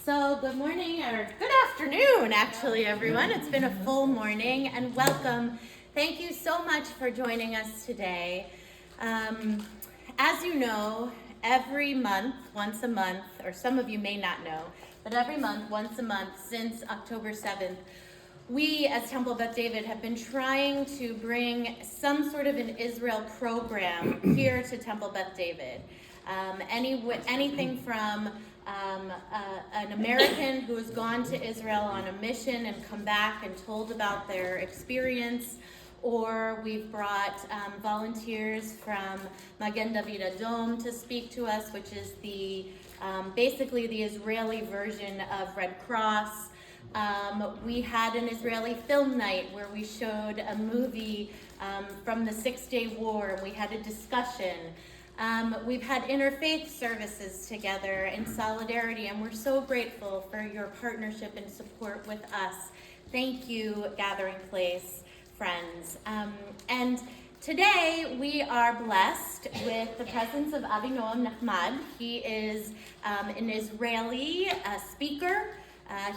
So good morning, or good afternoon, actually, everyone. It's been a full morning, and welcome. Thank you so much for joining us today. As you know, every month, once a month, or some of you may not know, but every month, once a month, since October 7th, we, as Temple Beth David, have been trying to bring some sort of an Israel program here to Temple Beth David. Anything from an American who has gone to Israel on a mission and come back and told about their experience, or we've brought volunteers from Magen David Adom to speak to us, which is the basically the Israeli version of Red Cross. We had an Israeli film night where we showed a movie from the 6-Day War, and we had a discussion. We've had interfaith services together in solidarity, and we're so grateful for your partnership and support with us. Thank you, Gathering Place friends. And today we are blessed with the presence of Avinoam Nahmad. He is an Israeli speaker.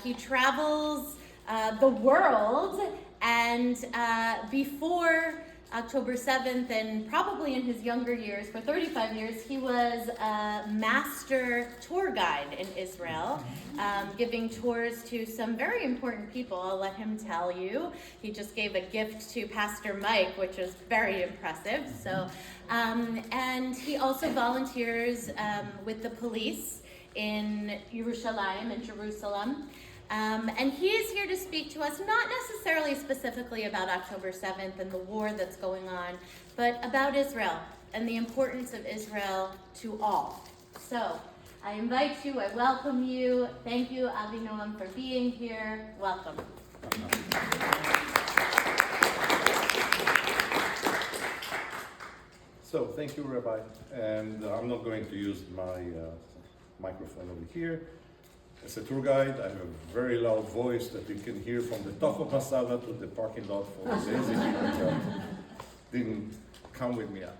He travels the world, and before October 7th, and probably in his younger years, for 35 years, he was a master tour guide in Israel, giving tours to some very important people. I'll let him tell you. He just gave a gift to Pastor Mike, which was very impressive. So, and he also volunteers with the police in Yerushalayim, in Jerusalem. And he is here to speak to us, not necessarily specifically about October 7th and the war that's going on, but about Israel and the importance of Israel to all. So I invite you, I welcome you. Thank you, Avinoam, for being here. Welcome. So thank you, Rabbi. And I'm not going to use my microphone over here. As a tour guide, I have a very loud voice that you can hear from the top of Masada to the parking lot for the lazy people that didn't come with me up.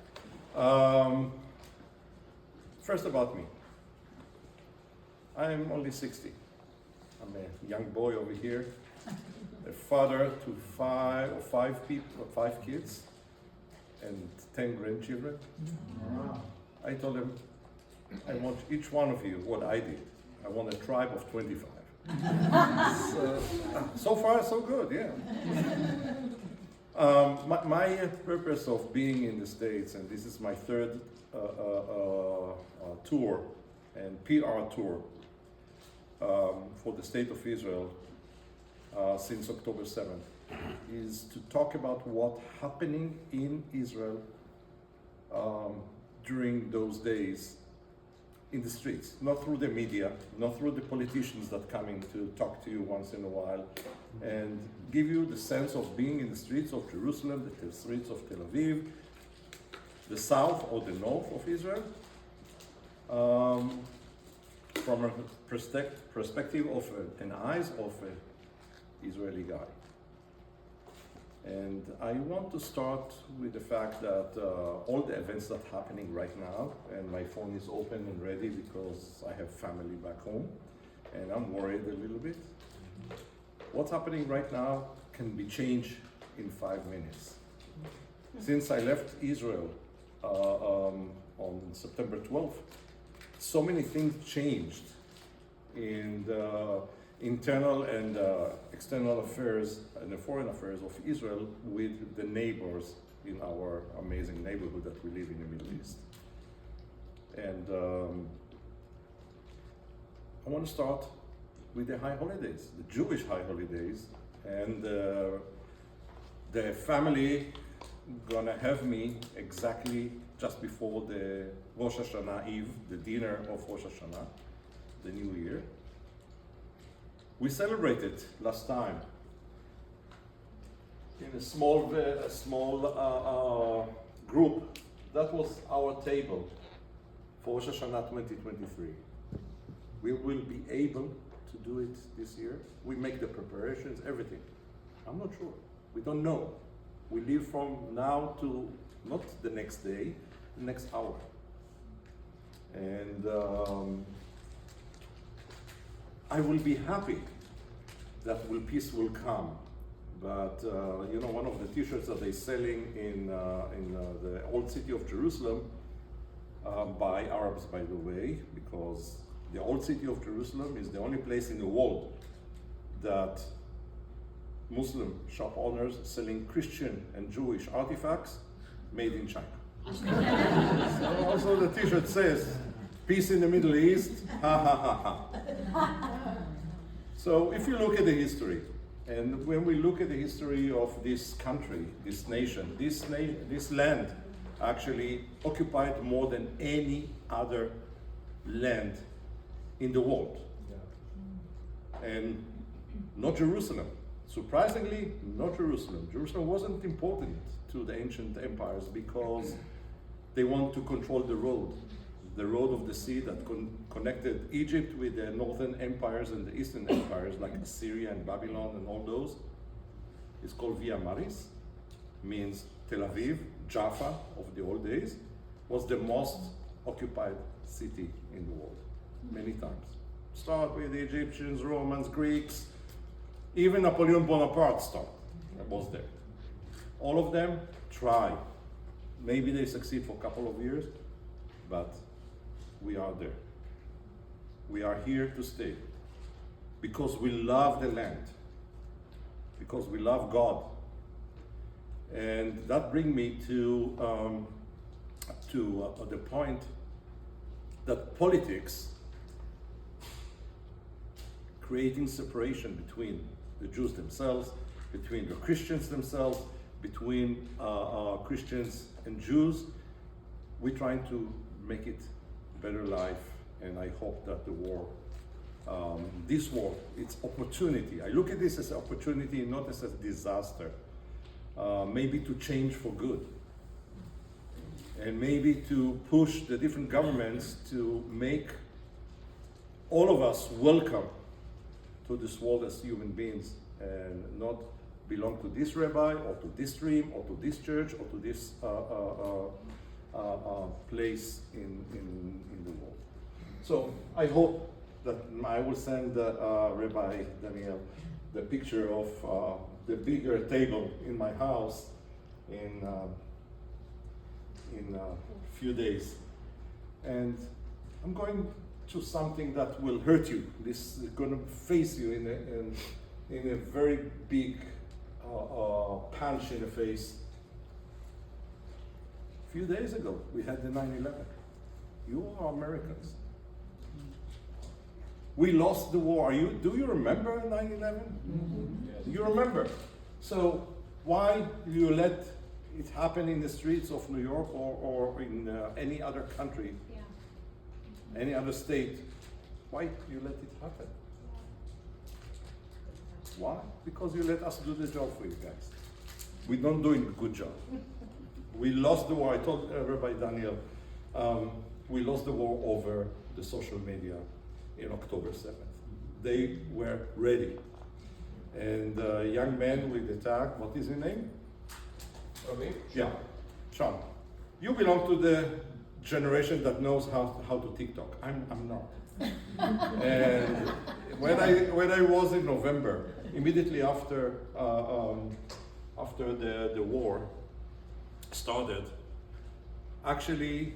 First about me. I'm only 60. I'm a young boy over here, a father to five kids and 10 grandchildren. I told them, I want each one of you what I did. I want a tribe of 25. So far, so good, yeah. My purpose of being in the States, and this is my third tour and PR tour for the State of Israel since October 7th, is to talk about what's happening in Israel during those days in the streets, not through the media, not through the politicians that come in to talk to you once in a while, and give you the sense of being in the streets of Jerusalem, the streets of Tel Aviv, the south or the north of Israel, from a perspective of an eyes of an Israeli guy. And I want to start with the fact that all the events that are happening right now, and my phone is open and ready because I have family back home, and I'm worried a little bit. What's happening right now can be changed in 5 minutes. Since I left Israel on September 12th, so many things changed in the internal and external affairs and the foreign affairs of Israel with the neighbors in our amazing neighborhood that we live in the Middle East. And I want to start with the high holidays, the Jewish high holidays, and the family gonna have me exactly just before the Rosh Hashanah Eve, the dinner of Rosh Hashanah, the New Year. We celebrated last time in a small group. That was our table for Rosh Hashanah 2023. We will be able to do it this year. We make the preparations, everything. I'm not sure. We don't know. We live from now to not the next day, the next hour. And I I will be happy that peace will come. But one of the T-shirts that they're selling in the old city of Jerusalem, by Arabs, by the way, because the old city of Jerusalem is the only place in the world that Muslim shop owners selling Christian and Jewish artifacts made in China. So also the T-shirt says, "Peace in the Middle East, ha ha ha ha." So if you look at the history, and when we look at the history of this country, this nation, this land actually occupied more than any other land in the world. And not Jerusalem. Surprisingly, not Jerusalem. Jerusalem wasn't important to the ancient empires because they want to control the road of the sea that connected Egypt with the northern empires and the eastern empires like Assyria and Babylon and all those. It's called Via Maris, means Tel Aviv, Jaffa of the old days, was the most occupied city in the world, many times. Start with the Egyptians, Romans, Greeks, even Napoleon Bonaparte was there. All of them try. Maybe they succeed for a couple of years, but we are there. We are here to stay because we love the land, because we love God. And that brings me to the point that politics, creating separation between the Jews themselves, between the Christians themselves, between Christians and Jews, we're trying to make it a better life, and I hope that the war, this war, it's opportunity. I look at this as an opportunity, not as a disaster. Maybe to change for good, and maybe to push the different governments to make all of us welcome to this world as human beings and not belong to this rabbi or to this stream or to this church or to this place in the world. So I hope that I will send Rabbi Daniel the picture of the bigger table in my house in a few days. And I'm going to something that will hurt you. This is going to face you in a very big punch in the face. A few days ago, we had the 9/11. You are Americans. We lost the war. Do you remember 9/11? Mm-hmm. You remember. So why do you let it happen in the streets of New York or in any other country, any other state? Why do you let it happen? Why? Because you let us do the job for you guys. We're not doing a good job. We lost the war. I told Rabbi Daniel, we lost the war over the social media in October 7th. They were ready. And a young man with the tag, what is his name? Me? Yeah, Sean. You belong to the generation that knows how to TikTok. I'm not. And when I was in November, immediately after the war started, actually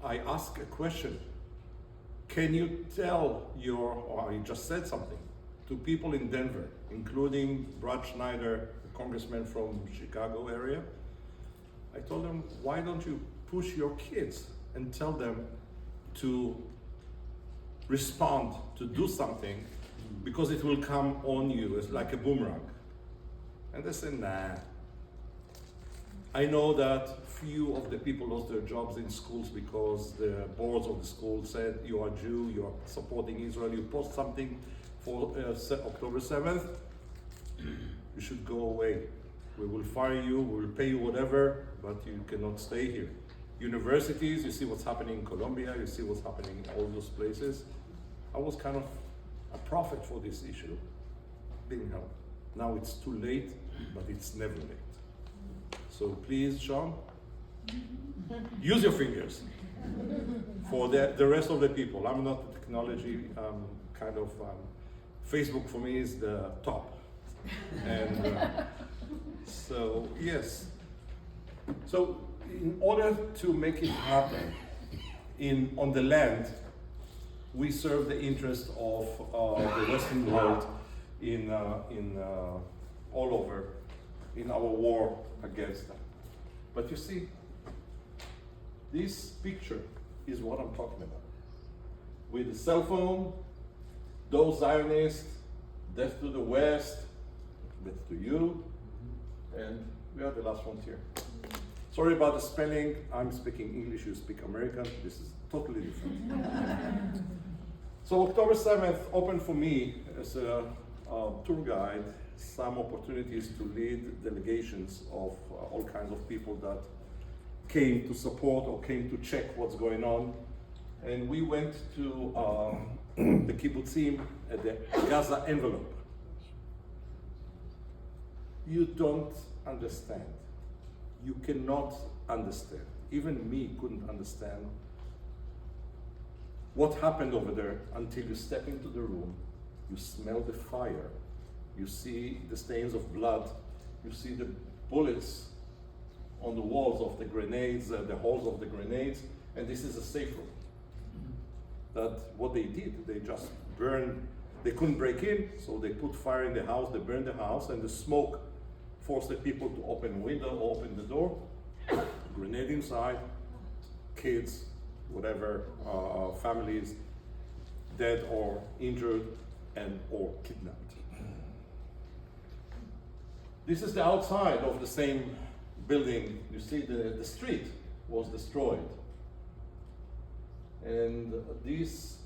I asked a question. Can you tell or I just said something to people in Denver, including Brad Schneider, the congressman from Chicago area? I told them, why don't you push your kids and tell them to respond, to do something, because it will come on you as like a boomerang. And they said, nah. I know that few of the people lost their jobs in schools because the boards of the school said, you are Jew, you are supporting Israel, you post something for October 7th, you should go away. We will fire you, we will pay you whatever, but you cannot stay here. Universities, you see what's happening in Colombia, you see what's happening in all those places. I was kind of a prophet for this issue. Didn't help. Now it's too late, but it's never late. So please, Sean, Use your fingers for the rest of the people. I'm not a technology Facebook for me is the top. And so, yes. So in order to make it happen on the land, we serve the interest of the Western world in all over in our war against them. But you see, this picture is what I'm talking about. With the cell phone, those Zionists, death to the West, death to you, and we are the last frontier. Sorry about the spelling. I'm speaking English, you speak American. This is totally different. So October 7th opened for me as a tour guide some opportunities to lead delegations of all kinds of people that came to support or came to check what's going on. And we went to the kibbutzim at the Gaza envelope. You don't understand. You cannot understand. Even me couldn't understand what happened over there until you step into the room, you smell the fire, you see the stains of blood, you see the bullets on the walls of the grenades, the holes of the grenades, and this is a safe room. That what they did, they just burned, they couldn't break in, so they put fire in the house, they burned the house, and the smoke forced the people to open the window, open the door, grenade inside, kids, whatever, families, dead or injured and or kidnapped. This is the outside of the same building. You see the street was destroyed. And this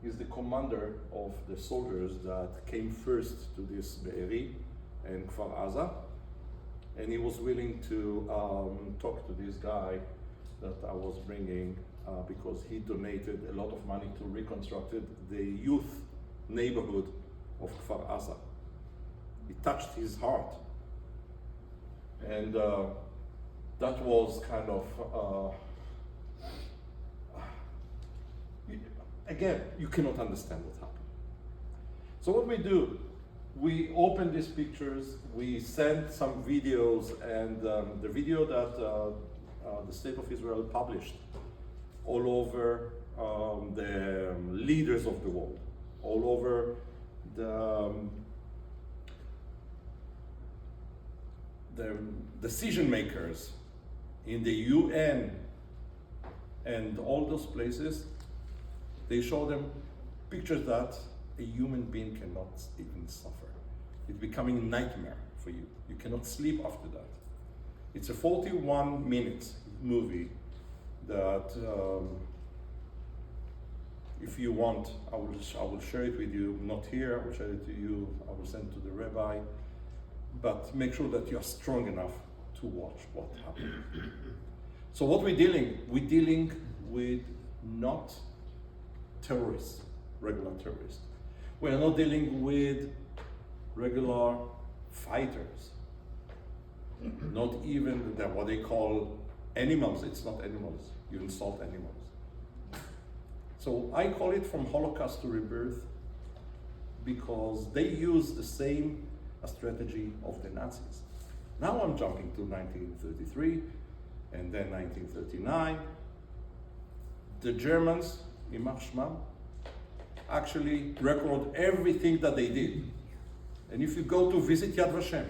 is the commander of the soldiers that came first to this Be'eri and Kfar Aza. And he was willing to talk to this guy that I was bringing because he donated a lot of money to reconstruct the youth neighborhood of Kfar Aza. It touched his heart. And that was kind of, again, you cannot understand what happened. So what we do, we open these pictures, we send some videos, and the video that the State of Israel published all over the leaders of the world, all over the decision makers in the UN and all those places, they show them pictures that a human being cannot even suffer. It's becoming a nightmare for you. You cannot sleep after that. It's a 41-minute movie that, if you want, I will share it with you. Not here, I will share it to you. I will send it to the rabbi. But make sure that you are strong enough to watch what happened. So what we're dealing with not terrorists, regular terrorists. We are not dealing with regular fighters. Not even what they call animals. It's not animals. You insult animals. So I call it from Holocaust to rebirth because they use the same strategy of the Nazis. Now I'm jumping to 1933 and then 1939. The Germans, Ymar Shmam, actually record everything that they did. And if you go to visit Yad Vashem,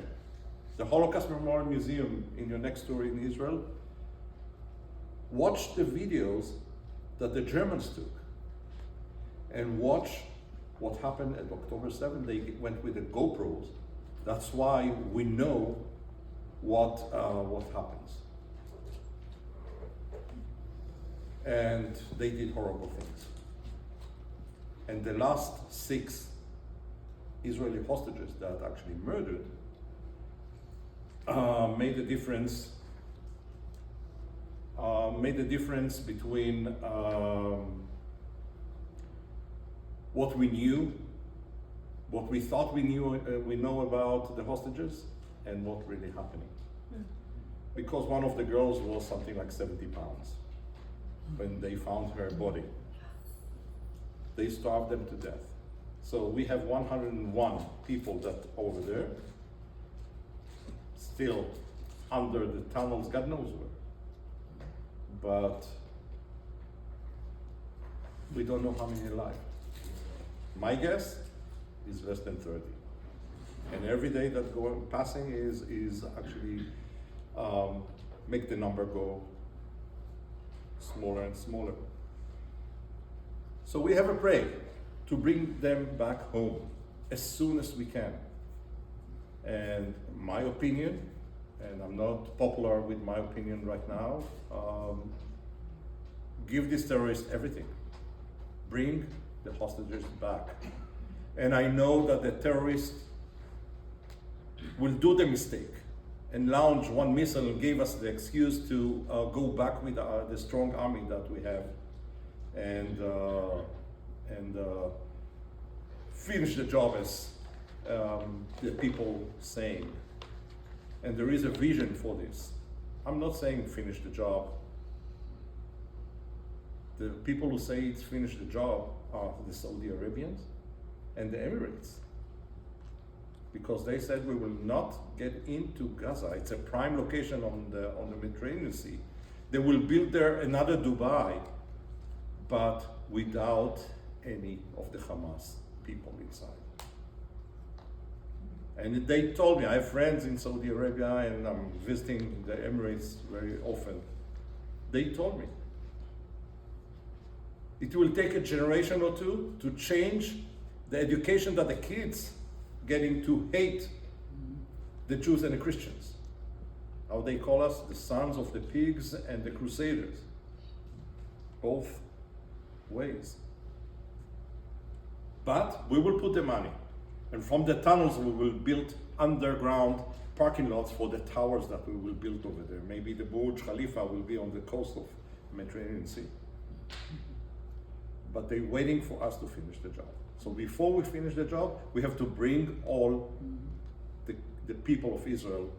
the Holocaust Memorial Museum in your next tour in Israel, watch the videos that the Germans took and watch what happened at October 7th. They went with the GoPros. That's why we know what happens. And they did horrible things. And the last 6 Israeli hostages that actually murdered made a difference. Made a difference between what we knew, what we thought we knew, we know about the hostages, and what really happening. because one of the girls was something like 70 pounds when they found her body. They starved them to death. So we have 101 people that over there, still under the tunnels, God knows where. But we don't know how many are alive. My guess is less than 30. And every day that passing is actually make the number go smaller and smaller. So we have a prayer to bring them back home as soon as we can. And my opinion, and I'm not popular with my opinion right now, give these terrorists everything. Bring the hostages back. And I know that the terrorists will do the mistake and launch one missile and give us the excuse to go back with the strong army that we have and finish the job as the people saying. And there is a vision for this. I'm not saying finish the job. The people who say it's finish the job are the Saudi Arabians and the Emirates. Because they said we will not get into Gaza. It's a prime location on the Mediterranean Sea. They will build there another Dubai, but without any of the Hamas people inside. And they told me, I have friends in Saudi Arabia and I'm visiting the Emirates very often. They told me, it will take a generation or two to change the education that the kids getting to hate the Jews and the Christians. How they call us, the sons of the pigs and the crusaders. Both ways. But we will put the money. And from the tunnels we will build underground parking lots for the towers that we will build over there. Maybe the Burj Khalifa will be on the coast of the Mediterranean Sea. But they're waiting for us to finish the job. So before we finish the job, we have to bring all the people of Israel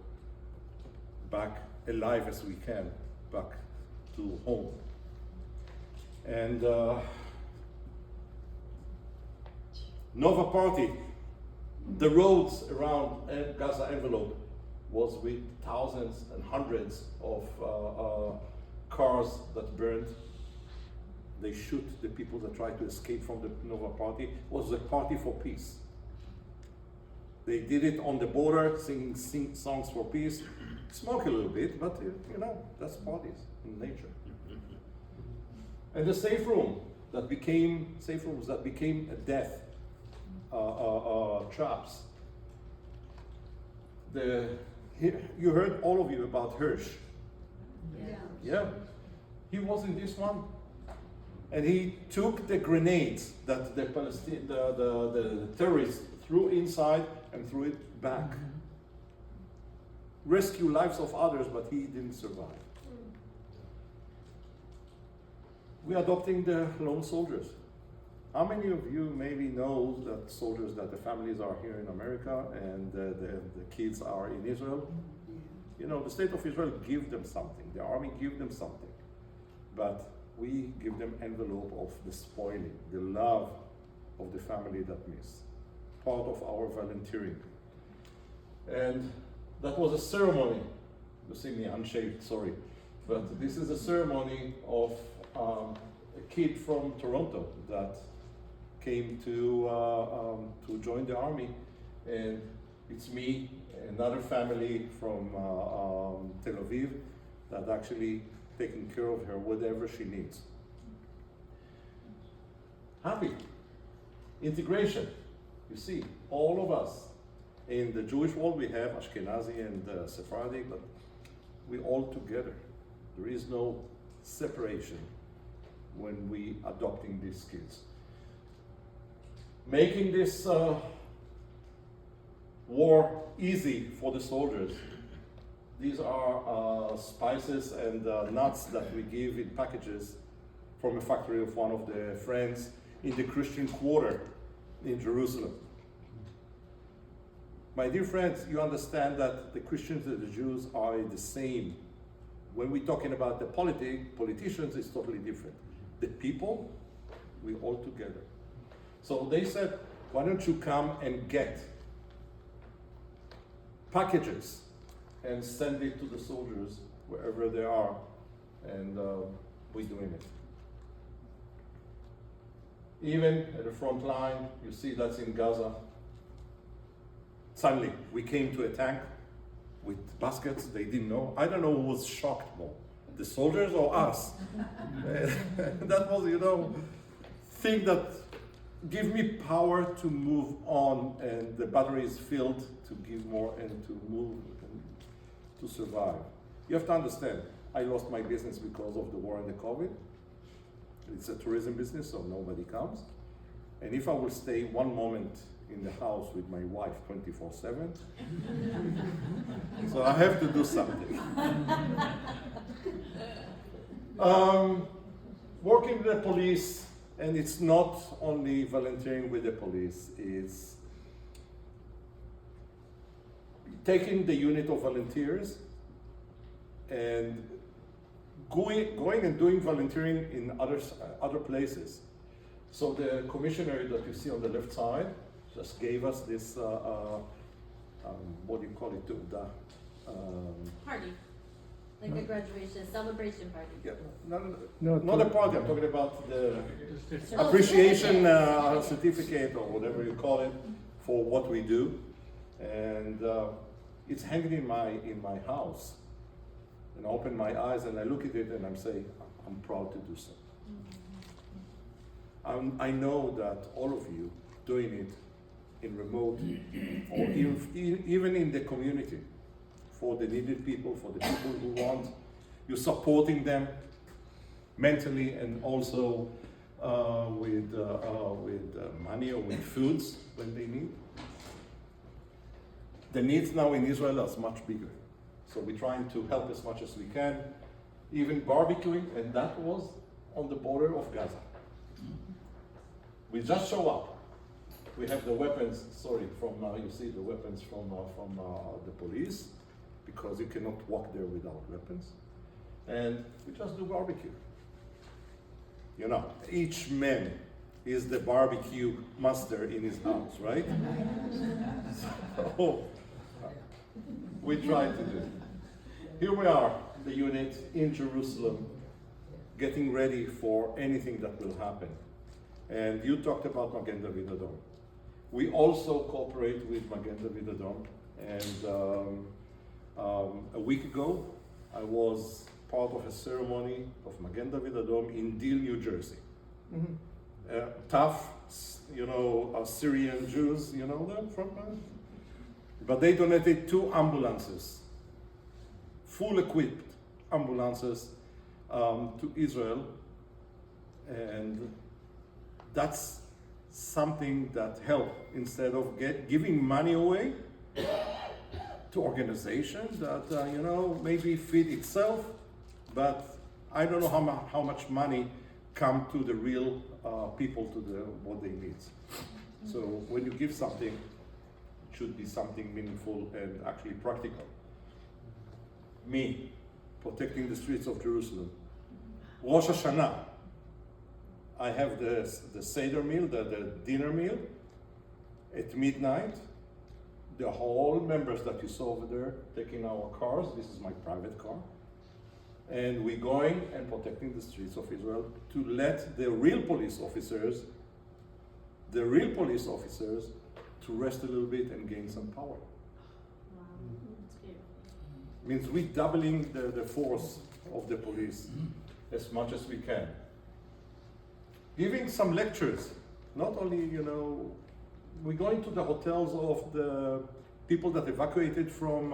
back alive as we can, back to home. And Nova Party, the roads around Gaza envelope was with thousands and hundreds of cars that burned. They shoot the people that try to escape from the Nova Party. It was a party for peace. They did it on the border, singing songs for peace, smoke a little bit, but you know, that's parties in nature. And the safe rooms that became a death traps. You heard all of you about Hirsch. Yeah. He was in this one. And he took the grenades that the terrorists threw inside and threw it back. Rescue lives of others, but he didn't survive. We're adopting the lone soldiers. How many of you maybe know that soldiers, that the families are here in America and the kids are in Israel? You know, the state of Israel give them something. The army give them something. But we give them envelope of the spoiling, the love of the family that miss. Part of our volunteering. And that was a ceremony. You see me unshaved, sorry. But this is a ceremony of a kid from Toronto that came to join the army. And it's me, another family from Tel Aviv that actually taking care of her, whatever she needs. Happy. Integration. You see, all of us in the Jewish world, we have Ashkenazi and Sephardi, but we're all together. There is no separation when we adopting these kids. Making this war easy for the soldiers. These are spices and nuts that we give in packages from a factory of one of the friends in the Christian quarter in Jerusalem. My dear friends, you understand that the Christians and the Jews are in the same When we're talking about the politicians, it's totally different. The people, we all together. So they said, why don't you come and get packages and send it to the soldiers wherever they are, and we're doing it. Even at the front line, you see that's in Gaza. Suddenly, we came to a tank with baskets, they didn't know. I don't know who was shocked more, the soldiers or us. That was, thing that give me power to move on, and the battery is filled to give more and to move and to survive. You have to understand, I lost my business because of the war and the COVID. It's a tourism business, so nobody comes. And if I will stay one moment in the house with my wife 24/7, so I have to do something. Working with the police, and it's not only volunteering with the police, it's taking the unit of volunteers and going and doing volunteering in other places. So the commissioner that you see on the left side just gave us this, what do you call it, Party, like a graduation, celebration party. yeah, not a party, I'm talking about the appreciation certificate or whatever you call it for what we do. And it's hanging in my house. And I open my eyes and I look at it and I'm saying, I'm proud to do so. I know that all of you doing it in remote or even in the community for the needed people, for the people who want, you're supporting them mentally and also with money or with foods when they need. The needs now in Israel are much bigger. So we're trying to help as much as we can, even barbecuing, and that was on the border of Gaza. We just show up. We have the weapons, you see the weapons from the police, because you cannot walk there without weapons. And we just do barbecue. Each man is the barbecue master in his house, right? So, we try to do. Here we are, the unit in Jerusalem, getting ready for anything that will happen. And you talked about Magen David Adom. We also cooperate with Magen David Adom. And a week ago, I was part of a ceremony of Magen David Adom in Deal, New Jersey. Mm-hmm. Tough, Syrian Jews, you know them from? But they donated 2 ambulances, full equipped ambulances to Israel. And that's something that helped, instead of giving money away to organizations that maybe feed itself, but I don't know how much money come to the real people, to what they need. So when you give something, it should be something meaningful and actually practical. Me, protecting the streets of Jerusalem. Rosh Hashanah, I have the Seder meal, the dinner meal at midnight. The whole members that you saw over there taking our cars, this is my private car, and we're going and protecting the streets of Israel to let the real police officers to rest a little bit and gain some power. Wow, that's beautiful. Means we're doubling the force of the police as much as we can. Giving some lectures, not only, we're going to the hotels of the people that evacuated from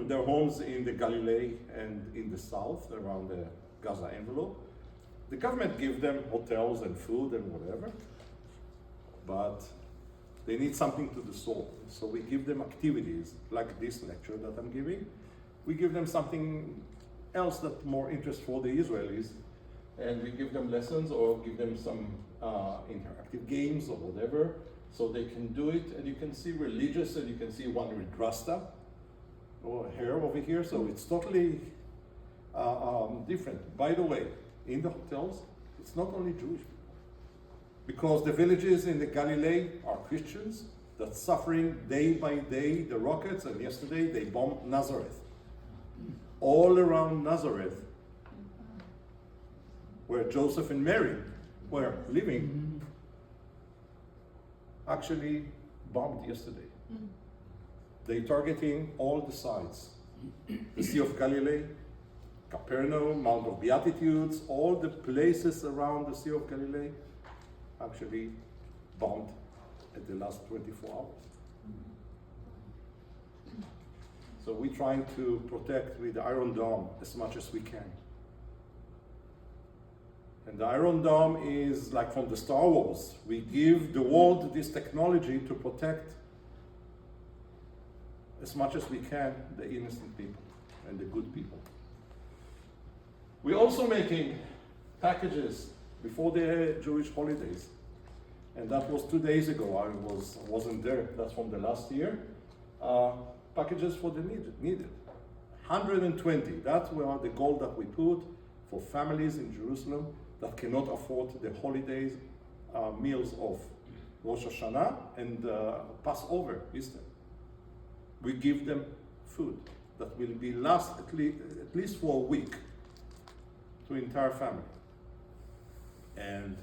their homes in the Galilee and in the south, around the Gaza envelope. The government gives them hotels and food and whatever, but they need something to the soul. So we give them activities like this lecture that I'm giving. We give them something else that's more interest for the Israelis, and we give them lessons or give them some interactive games or whatever, so they can do it. And you can see religious, and you can see one with Rasta, hair over here, so it's totally different. By the way, in the hotels, it's not only Jewish people. Because the villages in the Galilee are Christians that's suffering day by day the rockets, and yesterday they bombed Nazareth. All around Nazareth, where Joseph and Mary were living, actually bombed yesterday. They targeting all the sides. The Sea of Galilee, Capernaum, Mount of Beatitudes, all the places around the Sea of Galilee actually bombed at the last 24 hours. So we're trying to protect with the Iron Dome as much as we can. And the Iron Dome is like from the Star Wars. We give the world this technology to protect as much as we can the innocent people and the good people. We're also making packages before the Jewish holidays. And that was 2 days ago. I wasn't there. That's from the last year. Packages for the needed. 120. That's where the goal that we put for families in Jerusalem that cannot afford the holidays meals of Rosh Hashanah and Passover, Easter. We give them food that will be last at least for a week to entire family. And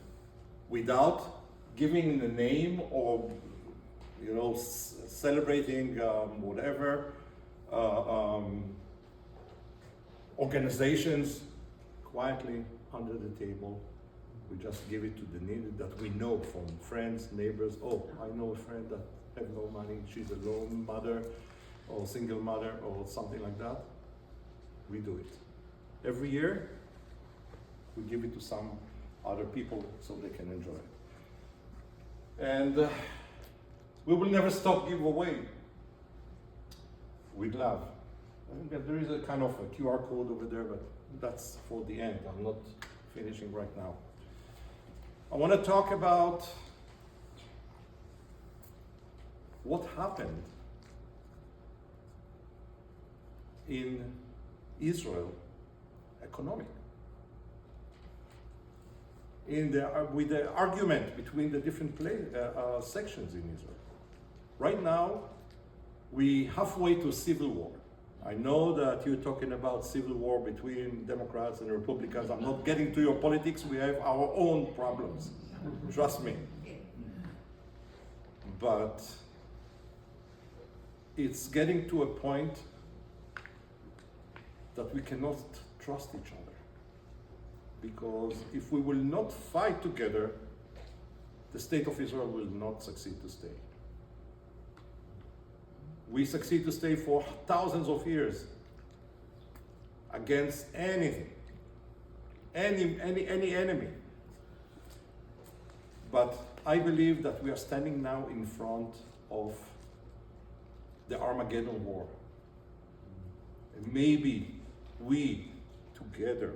without giving a name or celebrating whatever organizations, quietly under the table, we just give it to the needed that we know from friends, neighbors. Oh, I know a friend that have no money, she's a lone mother or single mother or something like that. We do it. Every year, we give it to some other people so they can enjoy it. And we will never stop give away with love. There is a kind of a QR code over there, but that's for the end. I'm not finishing right now. I want to talk about what happened in Israel economic. With the argument between the different sections in Israel. Right now, we halfway to civil war. I know that you're talking about civil war between Democrats and Republicans. I'm not getting to your politics. We have our own problems. Trust me. But it's getting to a point that we cannot trust each other. Because if we will not fight together, the state of Israel will not succeed to stay. We succeed to stay for thousands of years against anything, any enemy. But I believe that we are standing now in front of the Armageddon war. And maybe we together,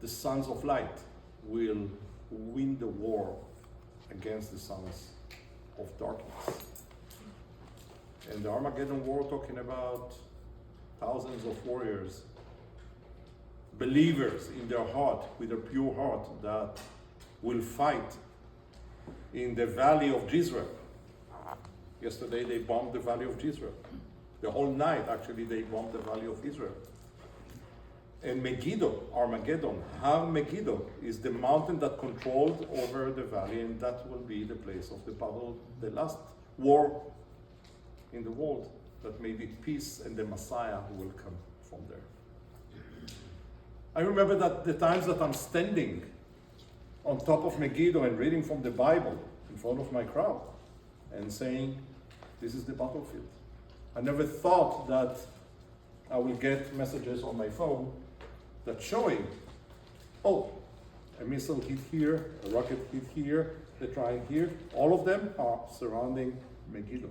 the sons of light, will win the war against the sons of darkness. And the Armageddon war, talking about thousands of warriors, believers in their heart, with a pure heart, that will fight in the valley of Jezreel. Yesterday they bombed the valley of Jezreel. The whole night, actually, they bombed the valley of Israel. And Megiddo, Armageddon, Har Megiddo, is the mountain that controlled over the valley, and that will be the place of the battle, the last war in the world, that maybe peace and the Messiah will come from there. I remember that the times that I'm standing on top of Megiddo and reading from the Bible in front of my crowd and saying, this is the battlefield. I never thought that I will get messages on my phone that showing, oh, a missile hit here, a rocket hit here, they're trying here. All of them are surrounding Megiddo.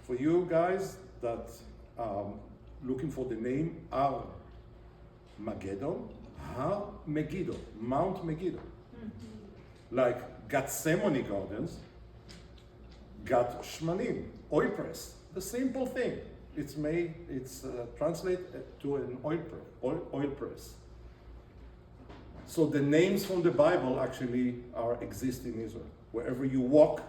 For you guys that looking for the name Armageddon, Har Megiddo, Mount Megiddo. Like Gethsemane Gardens, Gat Shmanim, oil press. a simple thing. It's translated to an oil press. So the names from the Bible actually exist in Israel. Wherever you walk,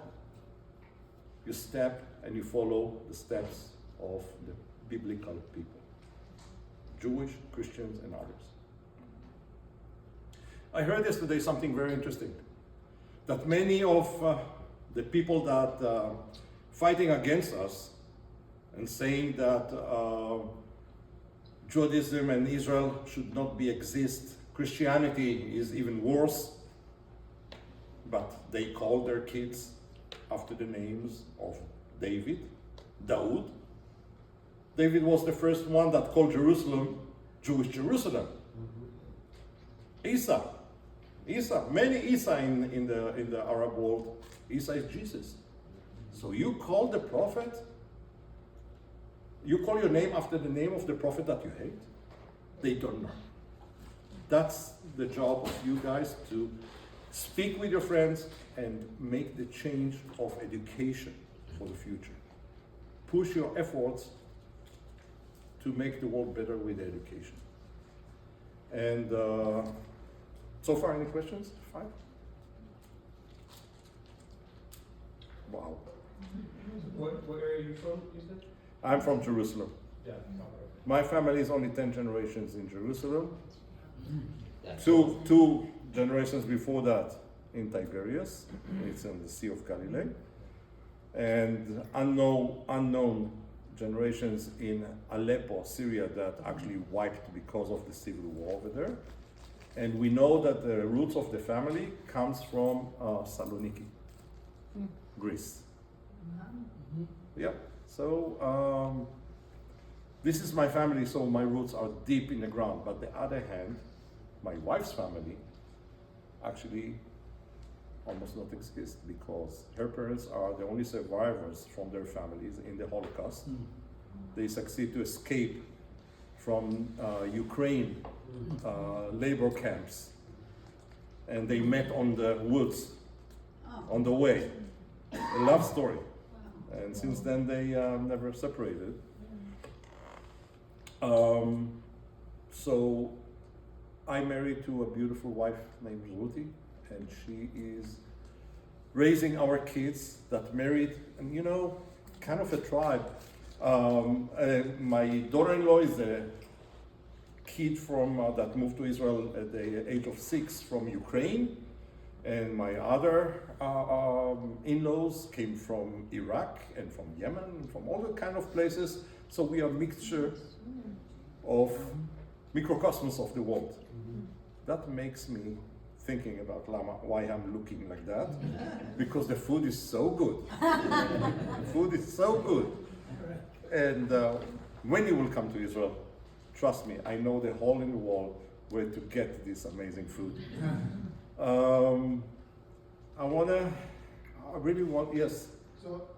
you step and you follow the steps of the biblical people. Jewish, Christians, and others. I heard yesterday something very interesting. That many of the people that fighting against us and saying that Judaism and Israel should not exist, Christianity is even worse, but they call their kids after the names of David, Daoud. David was the first one that called Jerusalem Jewish Jerusalem. Isa, many Isa in the Arab world. Isa is Jesus. So you call the prophet, you call your name after the name of the prophet that you hate? They don't know. That's the job of you guys, to speak with your friends and make the change of education for the future. Push your efforts to make the world better with education. And so far, any questions? 5? Wow. What area are you from, you said? I'm from Jerusalem. Yeah. My family is only 10 generations in Jerusalem. Two generations before that in Tiberias. It's in the Sea of Galilee. And unknown generations in Aleppo, Syria, that actually wiped because of the civil war over there. And we know that the roots of the family comes from Saloniki, Greece. Yeah. So this is my family, so my roots are deep in the ground. But the other hand, my wife's family actually almost not exist, because her parents are the only survivors from their families in the Holocaust. They succeed to escape from Ukraine labor camps, and they met on the woods on the way. A love story. And since then they never separated. So I married to a beautiful wife named Ruthie, and she is raising our kids that married, and kind of a tribe. My daughter-in-law is a kid from that moved to Israel at the age of 6 from Ukraine, and my other in-laws came from Iraq and from Yemen, and from all the kind of places. So we are a mixture of microcosmos of the world. That makes me thinking about why I'm looking like that, because the food is so good. The food is so good. And when you will come to Israel, trust me, I know the hole in the wall where to get this amazing food. I really want, yes. So,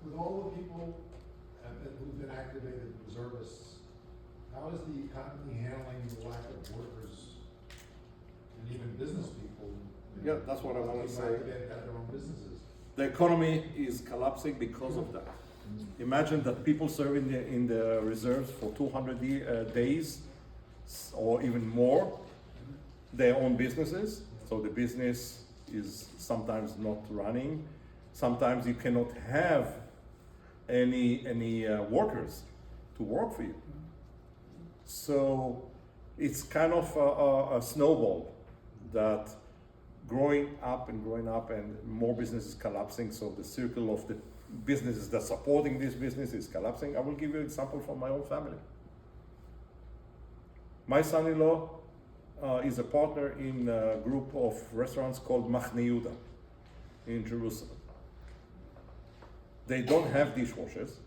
with all the people who've been activated, reservists, how is the economy handling the lack of workers and even business people? Yeah, that's what I want to say. Activated at their own businesses. The economy is collapsing because of that. Imagine that people serve in the reserves for 200 days or even more, their own businesses. So the business is sometimes not running. Sometimes you cannot have any workers to work for you. So it's kind of a snowball that growing up and more businesses collapsing. So the circle of the businesses that supporting this business is collapsing. I will give you an example from my own family. My son-in-law is a partner in a group of restaurants called Machne Yehuda in Jerusalem. They don't have dishwashers.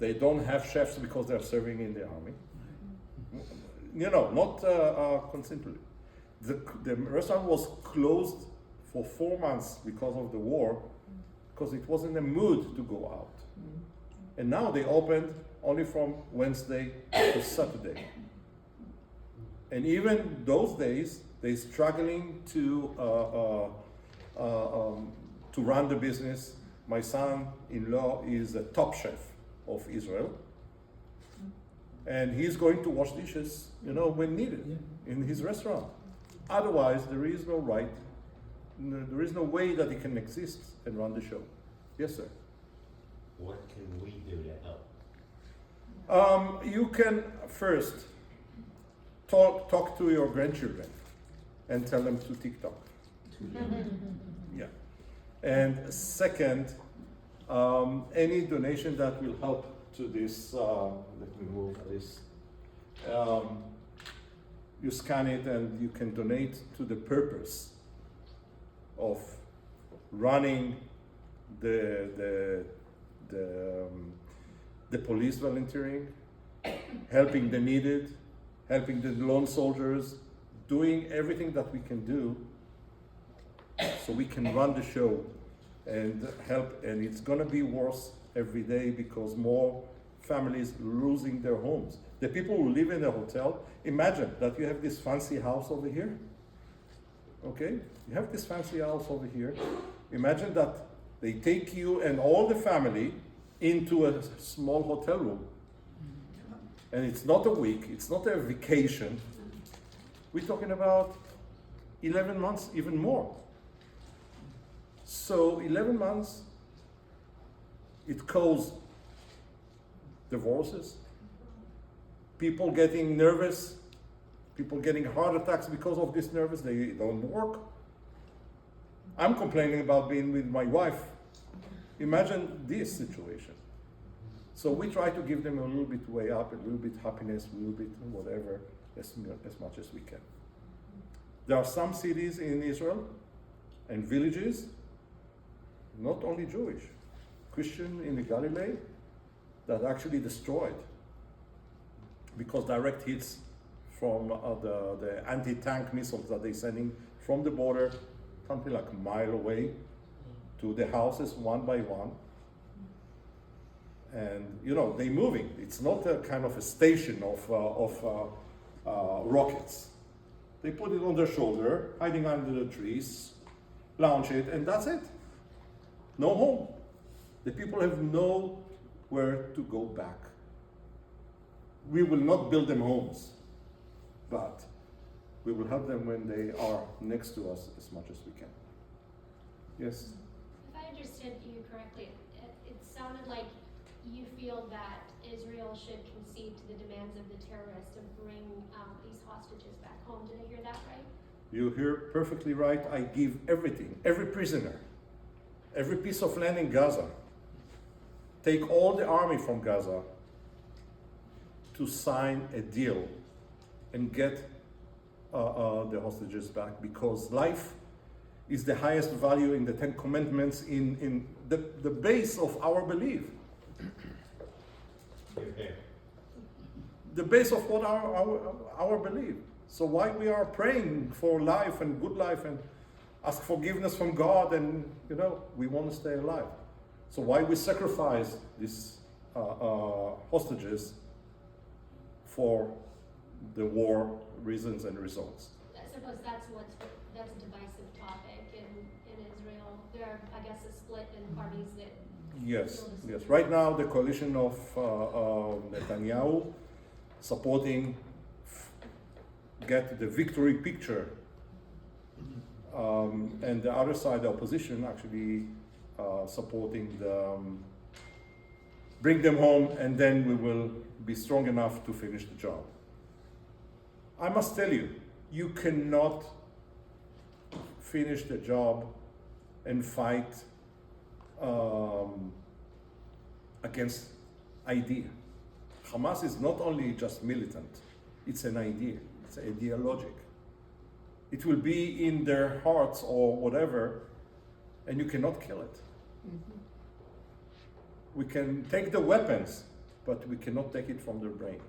They don't have chefs because they're serving in the army. Not constantly. The restaurant was closed for 4 months because of the war, because it wasn't in the mood to go out. And now they opened only from Wednesday to Saturday. And even those days, they're struggling to run the business. my son-in-law is a top chef of Israel, and he's going to wash dishes, when needed in his restaurant. Otherwise, there is no right, there is no way that he can exist and run the show. Yes, sir. What can we do to help? You can first talk to your grandchildren and tell them to TikTok. Yeah. And second, any donation that will help to this, let me move this. You scan it and you can donate to the purpose of running the police volunteering, helping the needed, helping the lone soldiers, doing everything that we can do so we can run the show and help. And it's gonna be worse every day because more families losing their homes. The people who live in a hotel, imagine that you have this fancy house over here. Okay? You have this fancy house over here. Imagine that they take you and all the family into a small hotel room. And it's not a week, it's not a vacation. We're talking about 11 months, even more. So 11 months, it caused divorces, people getting nervous, people getting heart attacks because of this nervous, they don't work. I'm complaining about being with my wife. Imagine this situation. So we try to give them a little bit way up, a little bit happiness, a little bit whatever, as much as we can. There are some cities in Israel and villages, not only Jewish, Christian in the Galilee, that actually destroyed because direct hits from the anti-tank missiles that they're sending from the border, something like a mile away, to the houses one by one. And they're moving. It's not a kind of a station of rockets. They put it on their shoulder, hiding under the trees, launch it, and that's it. No home. The people have nowhere to go back. We will not build them homes, but we will help them when they are next to us as much as we can. Yes? If I understood you correctly, it sounded like you feel that Israel should concede to the demands of the terrorists and bring these hostages back home. Did I hear that right? You hear perfectly right. I give everything, every prisoner, every piece of land in Gaza, take all the army from Gaza to sign a deal and get the hostages back, because life is the highest value in the Ten Commandments, in the base of our belief. Okay. The base of what our belief. So why we are praying for life and good life and ask forgiveness from God, and we want to stay alive. So why we sacrifice these hostages for the war reasons and results. I suppose that's a divisive topic in Israel. There are, I guess, a split in parties that. Yes. Right now, the coalition of Netanyahu supporting get the victory picture, and the other side, the opposition, actually supporting the bring them home, and then we will be strong enough to finish the job. I must tell you, you cannot finish the job and fight against idea. Hamas is not only just militant, it's an idea, it's ideologic. It will be in their hearts or whatever, and you cannot kill it. Mm-hmm. We can take the weapons, but we cannot take it from their brain.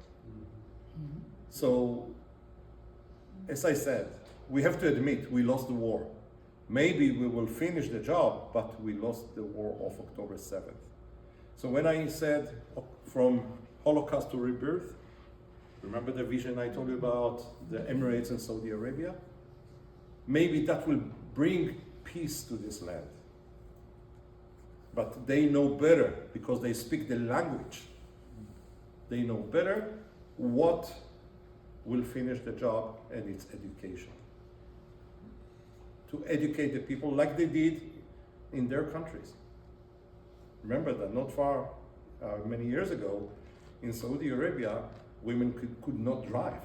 Mm-hmm. So, as I said, we have to admit we lost the war. Maybe we will finish the job, but we lost the war of October 7th. So when I said from Holocaust to rebirth, remember the vision I told you about the Emirates and Saudi Arabia? Maybe that will bring peace to this land. but they know better because they speak the language. They know better what will finish the job, and it's education. To educate the people like they did in their countries. Remember that not far, many years ago, in Saudi Arabia, women could not drive.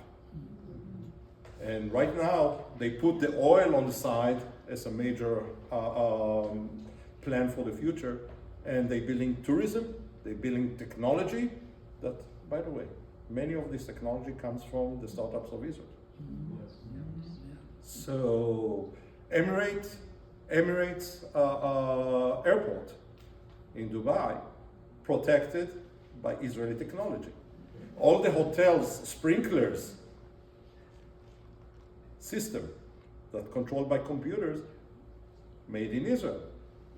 And right now, they put the oil on the side as a major plan for the future, and they're building tourism, they're building technology, that, by the way, many of this technology comes from the startups of Israel. So, Emirates airport in Dubai, protected by Israeli technology. All the hotels, sprinklers system that controlled by computers, made in Israel.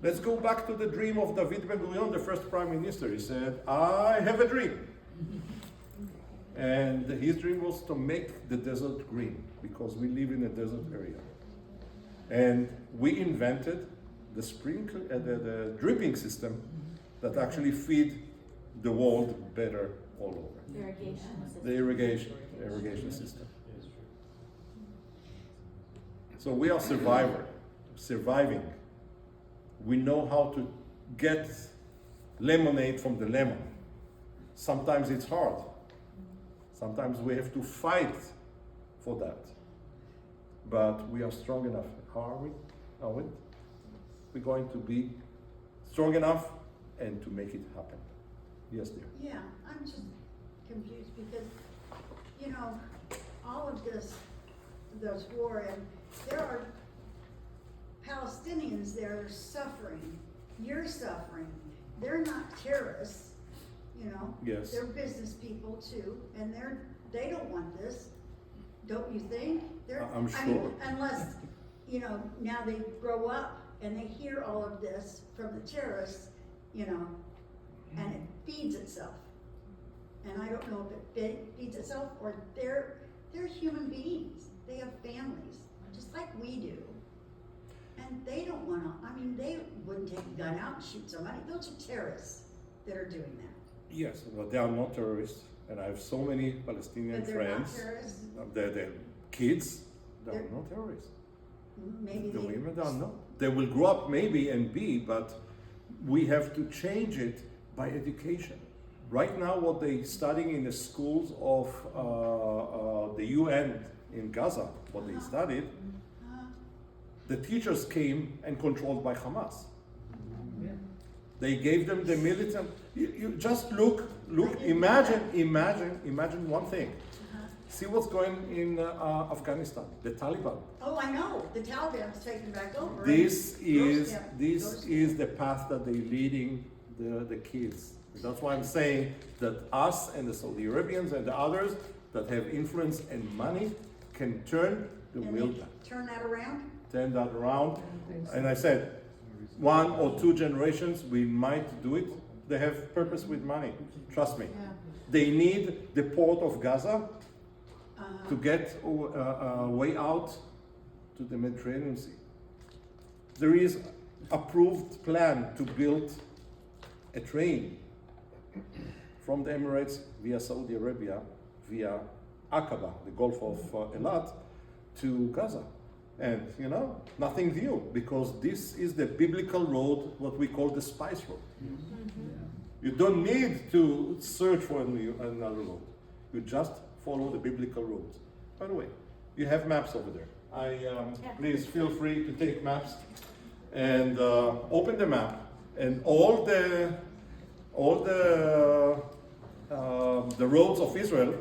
Let's go back to the dream of David Ben-Gurion, the first prime minister. He said, I have a dream. And his dream was to make the desert green, because we live in a desert area. And we invented the dripping system that actually feed the world better all over. Irrigation system. The irrigation system. So we are surviving. We know how to get lemonade from the lemon. Sometimes it's hard. Sometimes we have to fight for that. But we are strong enough. Are we? Are we? We're going to be strong enough and to make it happen. Yes, dear. Yeah, I'm just confused because, you know, all of this war, and there are Palestinians there suffering. You're suffering. They're not terrorists, you know. Yes. They're business people too, and they don't want this. Don't you think? I'm I mean, sure. unless, you know, now they grow up and they hear all of this from the terrorists, you know, and it feeds itself. And I don't know if it feeds itself or they're human beings. They have families, just like we do. And they don't want to, I mean, they wouldn't take a gun out and shoot somebody. Those are terrorists that are doing that. Yes, but they are not terrorists. And I have so many Palestinian But they're friends. not terrorists. They're kids. They're They're- not terrorists. Maybe The they. women are not. They will grow up maybe and be, but we have to change it by education. Right now, what they studying in the schools of the UN in Gaza, what they studied, the teachers came and controlled by Hamas. They gave them the militant. You just look, imagine one thing. See what's going in Afghanistan, the Taliban. Oh, I know. The Taliban's taking back over. This is Those- the path that they're leading the kids. That's why I'm saying that us and the Saudi Arabians and the others that have influence and money can turn the And wheel they back, turn that around? turn that around. And I said, 1 or 2 generations, we might do it. They have purpose with money. Trust me. They need the port of Gaza to get a way out to the Mediterranean Sea. There is approved plan to build a train from the Emirates via Saudi Arabia, via Aqaba, the Gulf of Eilat, to Gaza. And you know, nothing new, because this is the biblical road, what we call the spice road. You don't need to search for another road. You just follow the biblical roads. By the way, you have maps over there. Please feel free to take maps and open the map, and all the roads of Israel,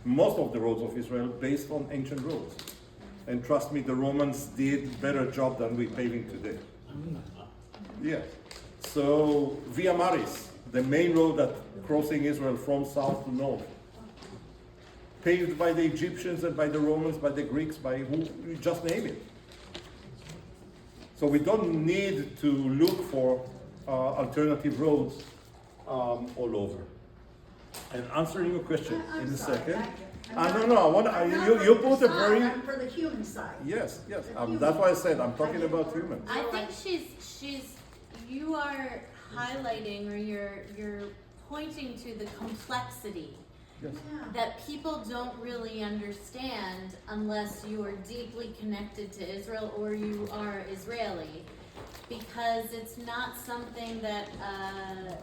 most of the roads of Israel based on ancient roads. And trust me, the Romans did better job than we paving today. Yeah. So Via Maris, the main road that crossing Israel from south to north, paved by the Egyptians and by the Romans, by the Greeks, by who you just name it. So we don't need to look for alternative roads all over. And answering your question I'm in a sorry, second. No, I want I'm not you for put a the very side, I'm for the human side. yes. The human That's why I said I'm side. talking about humans. I think you are highlighting or you're pointing to the complexity Yes. Yeah. that people don't really understand unless you are deeply connected to Israel or you are Israeli, because it's not something that a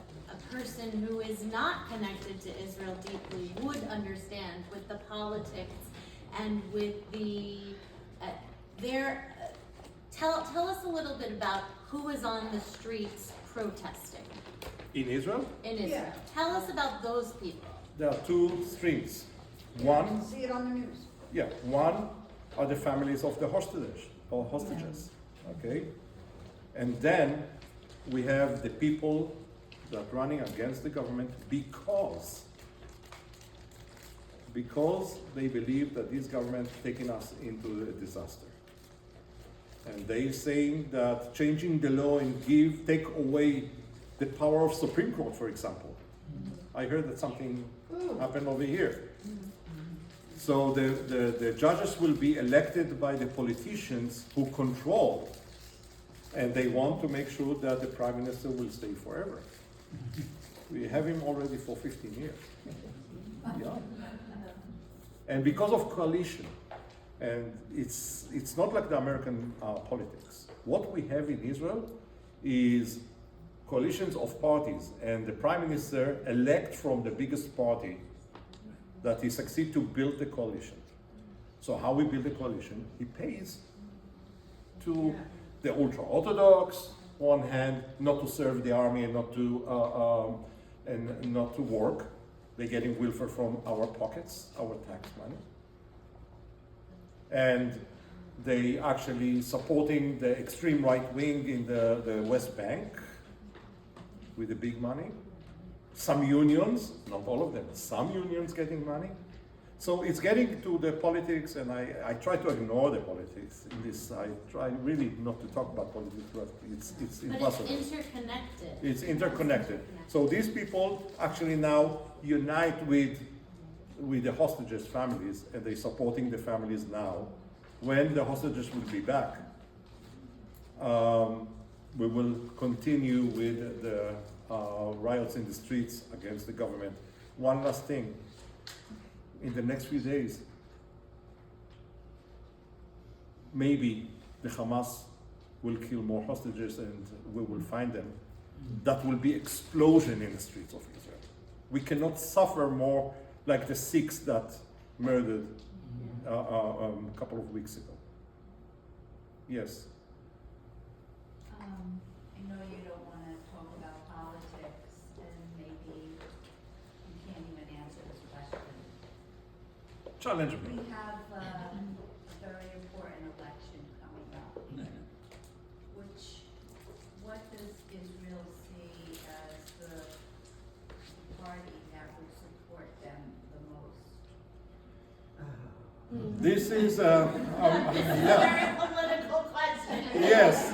person who is not connected to Israel deeply would understand, with the politics and with the tell us a little bit about who is on the streets protesting In Israel, in Israel. Yeah. Tell us about those people. there are two streams. I One, can see it on the news. one are the families of the hostages, okay? And then we have the people that are running against the government because they believe that this government is taking us into a disaster. And they saying that changing the law and take away the power of Supreme Court, for example. I heard that something happened over here. So the judges will be elected by the politicians who control, and they want to make sure that the prime minister will stay forever. We have him already for 15 years. Yeah. And because of coalition, and it's not like the American politics. What we have in Israel is coalitions of parties, and the prime minister elect from the biggest party that he succeed to build the coalition. So how we build a coalition? He pays to the ultra-Orthodox, one hand, not to serve the army and not to work. They're getting welfare from our pockets, our tax money. And they actually supporting the extreme right wing in the West Bank with the big money. Some unions, not all of them, some unions getting money. So it's getting to the politics, and I try to ignore the politics in this. I try really not to talk about politics, but it's impossible. But it's interconnected. It's interconnected. So these people actually now unite with the hostages' families, and they're supporting the families now. When the hostages will be back, we will continue with the riots in the streets against the government. One last thing. In the next few days, maybe the Hamas will kill more hostages and we will find them. That will be explosion in the streets of Israel. We cannot suffer more like the 6 that murdered a couple of weeks ago. Yes. I know you don't want to talk about politics, and maybe you can't even answer this question. Challenge me. We have a very important election coming up. What does Israel see as the party that will support them the most? This is This is a very political question. yes.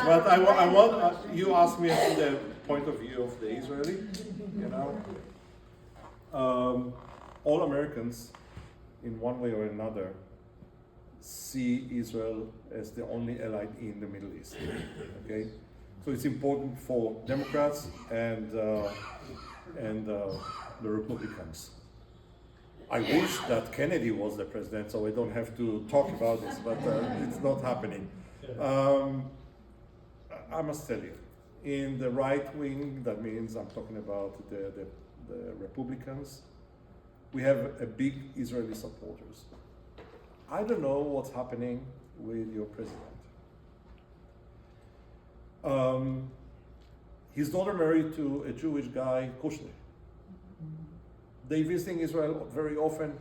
But I want you asked me from the point of view of the Israeli. You know, all Americans, in one way or another, see Israel as the only ally in the Middle East. Okay, so it's important for Democrats and the Republicans. I wish that Kennedy was the president, so I don't have to talk about this, but it's not happening. I must tell you, in the right wing, that means I'm talking about the Republicans, we have a big Israeli supporters. I don't know what's happening with your president. His daughter married to a Jewish guy, Kushner. They visiting Israel very often,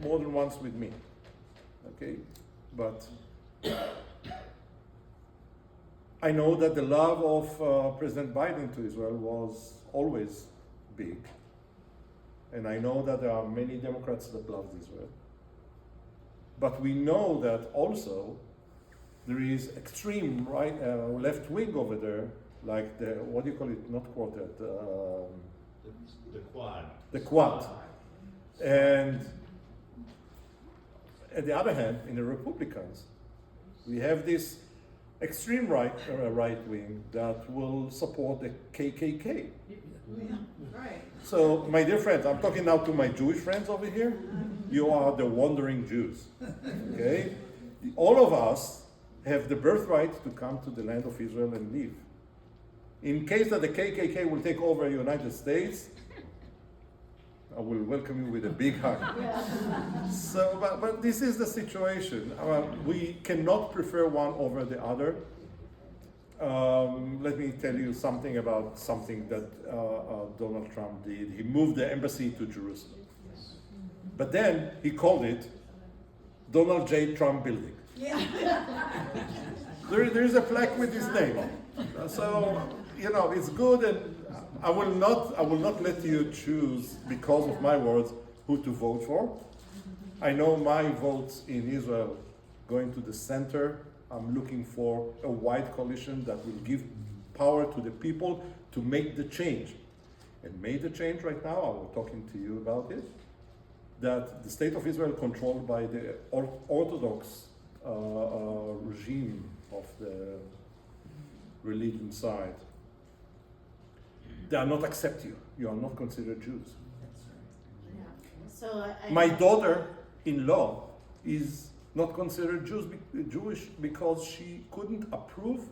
more than once with me. Okay, but I know that the love of President Biden to Israel was always big. And I know that there are many Democrats that love Israel. But we know that also there is extreme right, left wing over there, like the, what do you call it, not quartet, The Quad. the Quad. And on the other hand, in the Republicans, we have this extreme right wing that will support the KKK. Right. So, my dear friends, I'm talking now to my Jewish friends over here. You are the wandering Jews. Okay? All of us have the birthright to come to the land of Israel and live. In case that the KKK will take over the United States, I will welcome you with a big hug. So, but this is the situation. We cannot prefer one over the other. Let me tell you something about something that Donald Trump did. He moved the embassy to Jerusalem. But then he called it Donald J. Trump Building. Yeah. There is a plaque with his name on it. So, you know, it's good, and I will not let you choose, because of my words, who to vote for. I know my votes in Israel going to the center. I'm looking for a wide coalition that will give power to the people to make the change. And made the change right now, I was talking to you about it, that the state of Israel controlled by the Orthodox regime of the religion side, they are not accept you. You are not considered Jews. So My daughter-in-law is not considered Jewish because she couldn't approve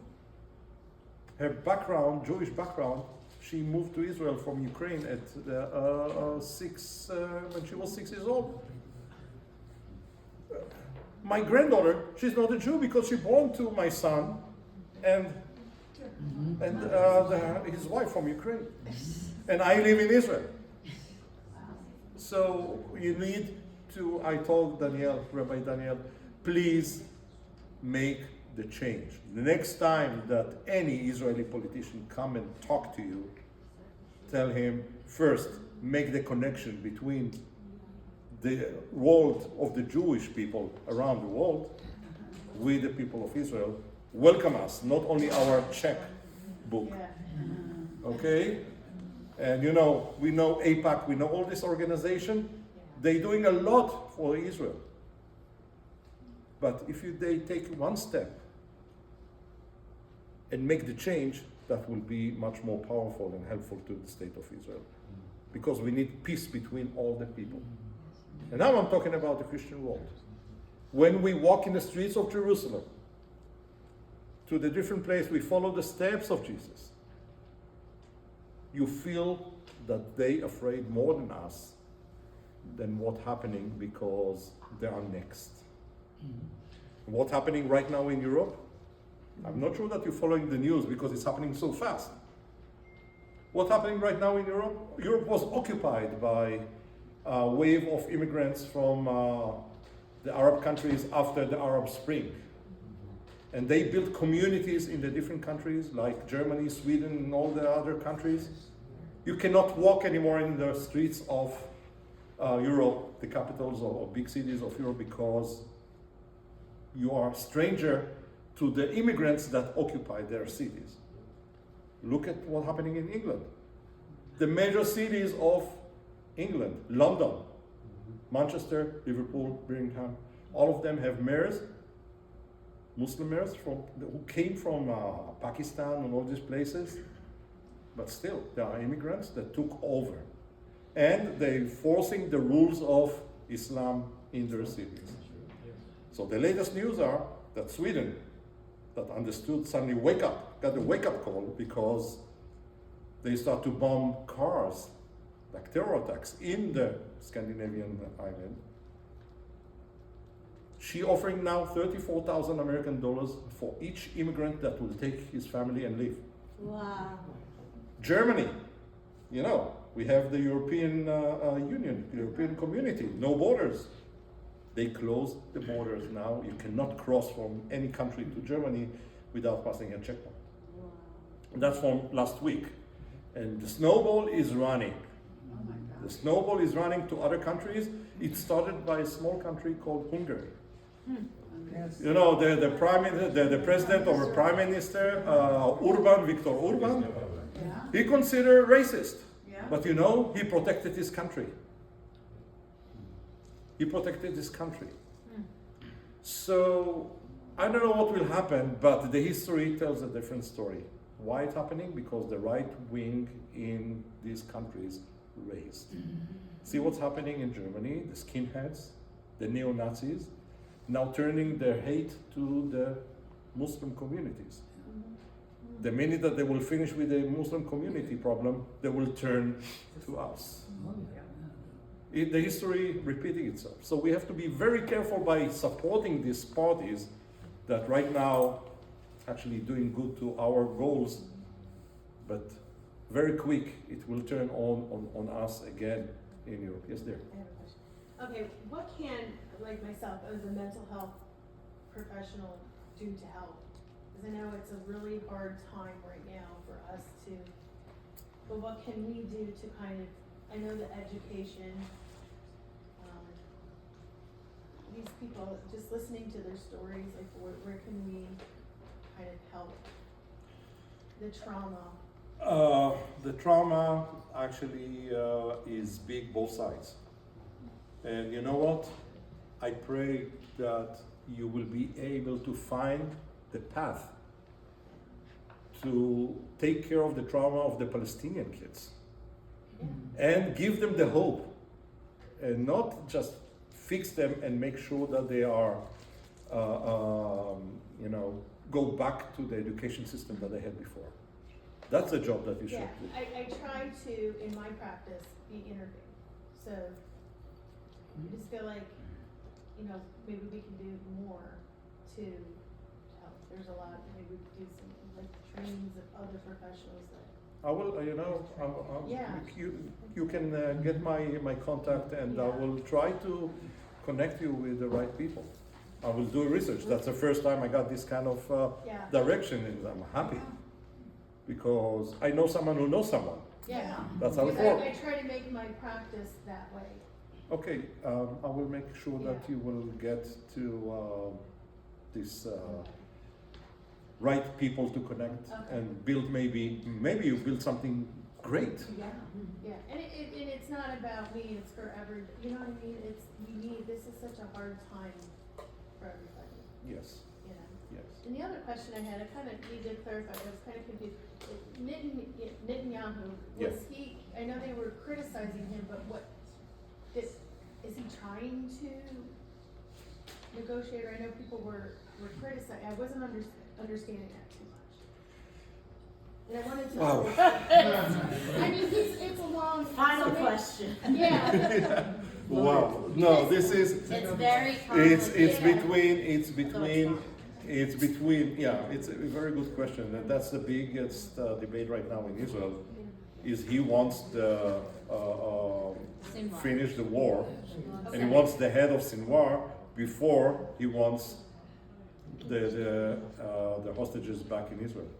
her background, Jewish background. She moved to Israel from Ukraine at when she was 6 years old. My granddaughter, she's not a Jew because she born to my son and his wife from Ukraine. And I live in Israel. So you need to, I told Daniel, Rabbi Daniel, please make the change. The next time that any Israeli politician come and talk to you, tell him first, make the connection between the world of the Jewish people around the world with the people of Israel. Welcome us, not only our checkbook. Okay? And you know, we know AIPAC, we know all this organization. They're doing a lot for Israel. But if they take one step and make the change, that will be much more powerful and helpful to the state of Israel. Because we need peace between all the people. And now I'm talking about the Christian world. When we walk in the streets of Jerusalem, to the different places, we follow the steps of Jesus. You feel that they afraid more than us than what's happening because they are next. What's happening right now in Europe? I'm not sure that you're following the news because it's happening so fast. What's happening right now in Europe? Europe was occupied by a wave of immigrants from the Arab countries after the Arab Spring. And they built communities in the different countries like Germany, Sweden, and all the other countries. You cannot walk anymore in the streets of Europe, the capitals or big cities of Europe, because you are a stranger to the immigrants that occupy their cities. Look at what's happening in England. The major cities of England, London, Manchester, Liverpool, Birmingham, all of them have mayors, Muslim mayors who came from Pakistan and all these places, but still there are immigrants that took over. And they're forcing the rules of Islam in their cities. So the latest news are that Sweden, that understood, suddenly got a wake-up call because they start to bomb cars, like terror attacks in the Scandinavian island. She offering now $34,000 American for each immigrant that will take his family and leave. Wow. Germany, you know, we have the European Union, the European community, no borders. They closed the borders now. You cannot cross from any country to Germany without passing a checkpoint. Wow. And that's from last week. And the snowball is running. Oh my God. The snowball is running to other countries. It started by a small country called Hungary. You know, the president or the prime minister, Viktor Orban, Yeah. he considered racist. Yeah. But you know, he protected his country. He protected his country. So I don't know what will happen, but the history tells a different story. Why it's happening? Because the right wing in these countries raised. See what's happening in Germany, the skinheads, the neo-Nazis, now turning their hate to the Muslim communities. The minute that they will finish with the Muslim community problem, they will turn to us. The history repeating itself. So we have to be very careful by supporting these parties that right now actually doing good to our goals, but very quick it will turn on us again in Europe. Yes, there. I have a question. Okay, what can, like myself, as a mental health professional, do to help? Because I know it's a really hard time right now for us to, but what can we do to kind of, I know the education, these people, just listening to their stories, like where can we kind of help the trauma? The trauma actually is big both sides. And you know what? I pray that you will be able to find the path to take care of the trauma of the Palestinian kids and give them the hope and not just fix them and make sure that they are, go back to the education system that they had before. That's a job that you should do. I try to, in my practice, be interviewed. So I just feel like, maybe we can do more to help. There's a lot, maybe we could do some like trainings of other professionals that. I will, Yeah. you can get my contact and I Yeah. will try to connect you with the right people. I will do research. That's the first time I got this kind of Yeah. direction and I'm happy. Because I know someone who knows someone. Yeah. That's how it Because works. I try to make my practice that way. Okay, I will make sure that you will get to this right people to connect Okay. and build maybe you build something great. Yeah, and it's not about me, it's for you know what I mean? This is such a hard time for everybody, Yes, you know? yes. And the other question I had, I kind of need to clarify, I was kind of confused. Netanyahu, Yeah. was he, I know they were criticizing him, but is he trying to negotiate, or I know people were criticizing, I wasn't understanding that too much. And I wanted to. Wow. I mean, it's a long. Final so question. Yeah. Wow. No, this is It's very it's complicated. between yeah, it's a very good question, and that's the biggest debate right now in Israel. Is he wants the finish the war, and he wants the head of Sinwar before he wants the hostages back in Israel.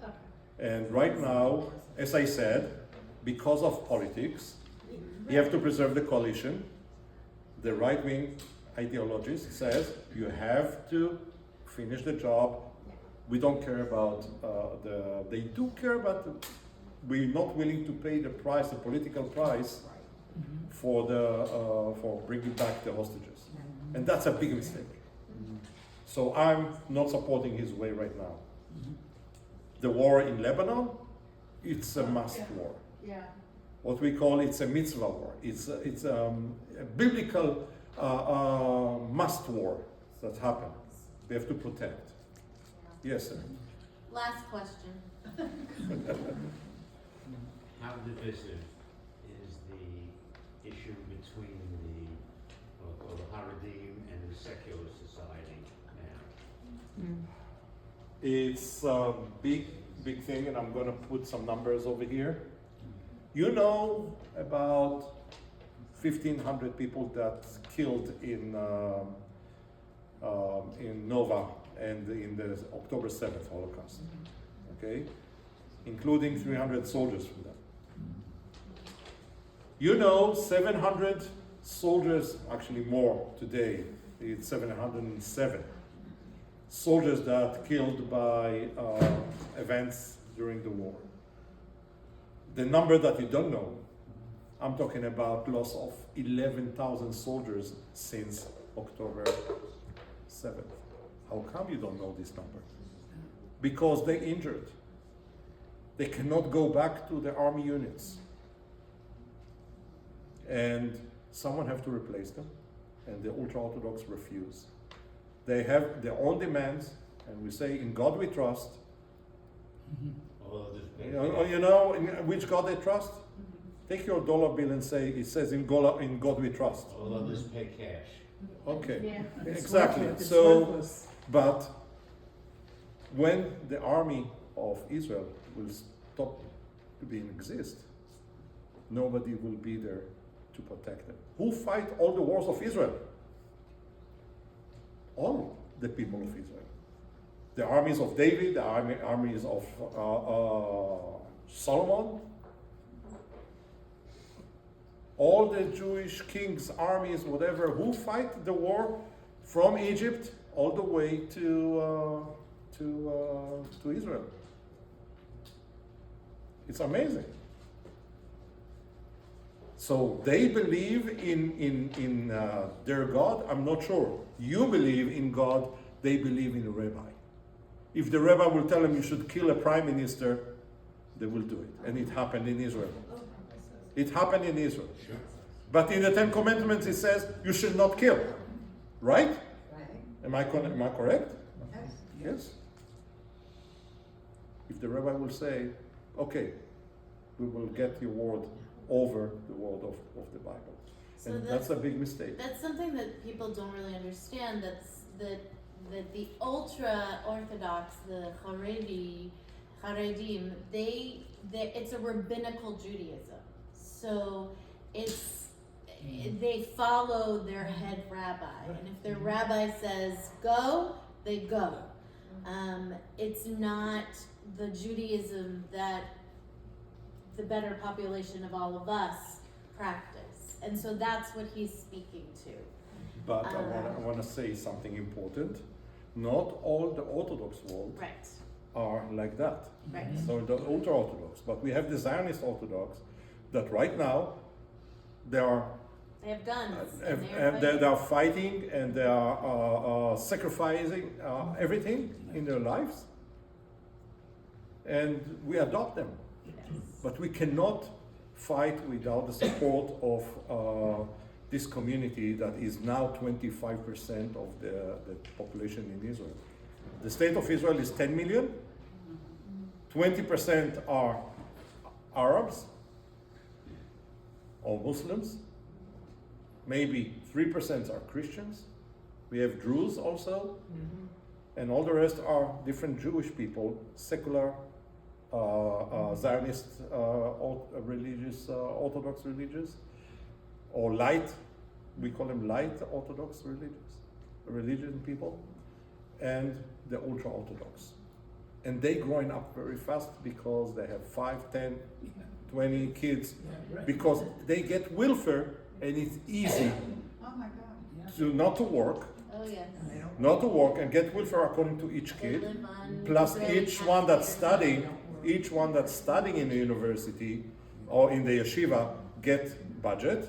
Okay. And right now, as I said, because of politics, you have to preserve the coalition. The right-wing ideologist says you have to finish the job. We don't care about they do care, but we're not willing to pay the price, the political price, for for bringing back the hostages, and that's a big mistake. So I'm not supporting his way right now. The war in Lebanon, it's a must war. Yeah. What we call it's a mitzvah war. It's a biblical must war that happens. We have to protect. Yes, sir. Last question. How divisive is the issue between the Haredim and the secular society now? It's a big thing, and I'm going to put some numbers over here. You know about 1,500 people that killed in Nova and in the October 7th Holocaust, okay? Including 300 soldiers from them. You know 700 soldiers, actually more today, it's 707 soldiers that killed by events during the war. The number that you don't know, I'm talking about loss of 11,000 soldiers since October 7th. How come you don't know this number? Because they injured. They cannot go back to the army units. And someone have to replace them, and the ultra-Orthodox refuse. They have their own demands, and we say, in God we trust. Although this big- You know in which God they trust? Take your dollar bill and say, it says in God we trust. Although this pay cash. Okay, Yeah. exactly. It's So, worthless. but when the army of Israel will stop to be in exist, nobody will be there to protect them. Who fight all the wars of Israel? All the people of Israel. The armies of David, the armies of Solomon, all the Jewish kings, armies, whatever, who fight the war from Egypt all the way to Israel. It's amazing. So they believe in their God. I'm not sure. You believe in God. They believe in a rabbi. If the rabbi will tell them you should kill a prime minister, they will do it. And it happened in Israel. It happened in Israel. Sure. But in the Ten Commandments it says you should not kill. Right? Right? Am I correct? Yes. Yes. If the rabbi will say, okay, we will get your word over the word of the Bible. So And that's a big mistake. That's something that people don't really understand. That the ultra Orthodox, the Haredim, it's a rabbinical Judaism. So they follow their head rabbi, and if their rabbi says go, they go. It's not the Judaism that the better population of all of us practice, and so that's what he's speaking to. But I want to say something important. Not all the Orthodox world Right. are like that. Right. So the ultra-Orthodox, but we have the Zionist Orthodox that right now they are They have guns. and they are fighting and they are sacrificing everything in their lives, and we adopt them. But we cannot fight without the support of this community that is now 25% of the population in Israel. The state of Israel is 10 million. 20% are Arabs or Muslims. Maybe 3% are Christians. We have Druze also. And all the rest are different Jewish people, secular, Zionist, religious, Orthodox religious, or light, we call them light Orthodox religion people, and the ultra-Orthodox. And they growing up very fast because they have 5, 10, 20 kids, because they get welfare and it's easy Oh my God. not to work, Oh yes. not to work and get welfare according to each They kid. live on Plus Israeli each one that's taxpayers' studying, each one that's studying in the university or in the yeshiva get budget,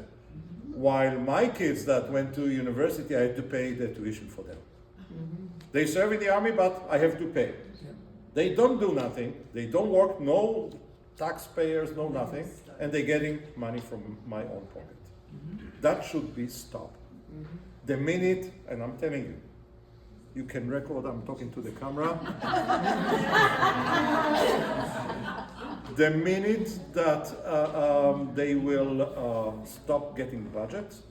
while my kids that went to university, I had to pay the tuition for them. They serve in the army, but I have to pay. They don't do nothing, they don't work, no taxpayers, no nothing, and they're getting money from my own pocket. That should be stopped. The minute, and I'm telling you, you can record, I'm talking to the camera. The minute that they will stop getting budgets,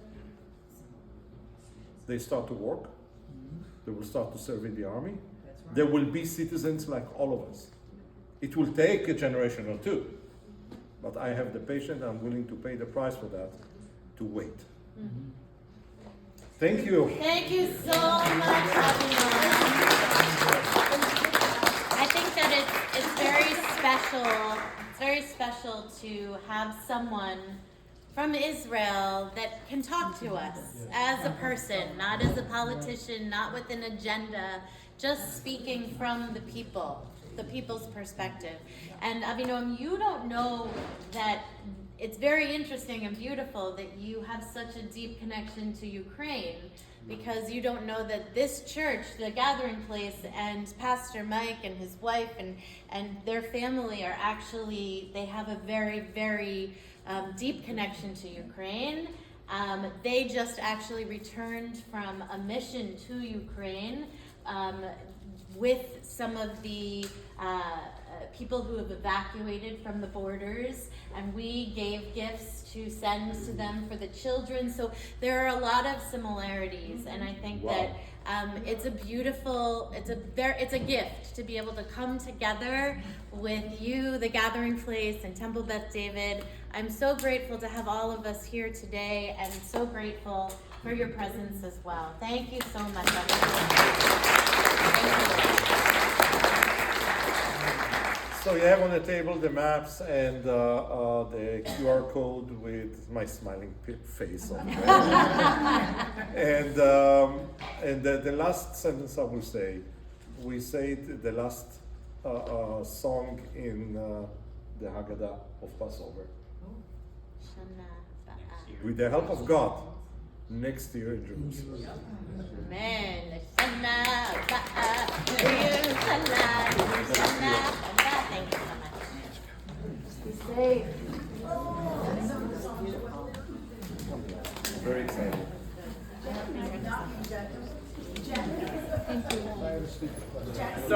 they start to work, they will start to serve in the army, there will be citizens like all of us. It will take a generation or two, but I have the patience, I'm willing to pay the price for that, to wait. Thank you. Thank you so much, Avinoam. I think that it's very special. It's very special to have someone from Israel that can talk to us as a person, not as a politician, not with an agenda, just speaking from the people, the people's perspective. And Avinoam, you don't know that it's very interesting and beautiful that you have such a deep connection to Ukraine, because you don't know that this church, the Gathering Place, and Pastor Mike and his wife and their family are actually, they have a very, very deep connection to Ukraine. They just actually returned from a mission to Ukraine with some of the people who have evacuated from the borders, and we gave gifts to send to them for the children. So there are a lot of similarities, and I think that it's a beautiful, it's a gift to be able to come together with you, the Gathering Place, and Temple Beth David. I'm so grateful to have all of us here today, and so grateful for your presence as well. Thank you so much, everyone. Thank you. So you have on the table the maps and the QR code with my smiling face on it. And the last sentence I will say, we say the last song in the Haggadah of Passover. With the help of God, next year in Jerusalem. Amen. Thank you so much. Be safe. Very excited. Thank you.